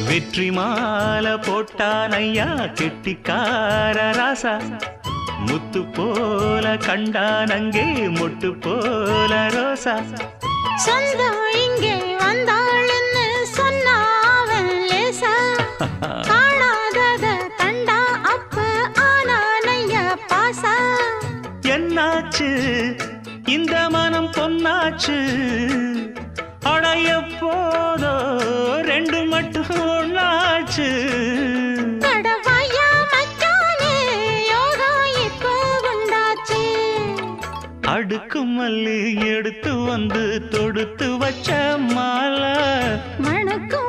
வெற்றி மாலை போட்டான் ஐயா கெட்டிக்கார ராசா முத்து போல கண்டான் அங்கே மொட்டு போல ரோசா சொந்தம் இங்கே வந்தாள்னு சொன்னாவன் லேசா காணாதத கண்டா அப்ப ஆனானையா பாசா என்னாச்சு இந்த மனம் பொன்னாச்சு அடைய போதோ ரெண்டு மட்டும் ஒன்னாச்சு கடவாயா மச்சானே யோகா இப்போ உண்டாச்சு அடுக்கு மல்லி எடுத்து வந்து தொடுத்து வச்ச மாலை மணக்கும்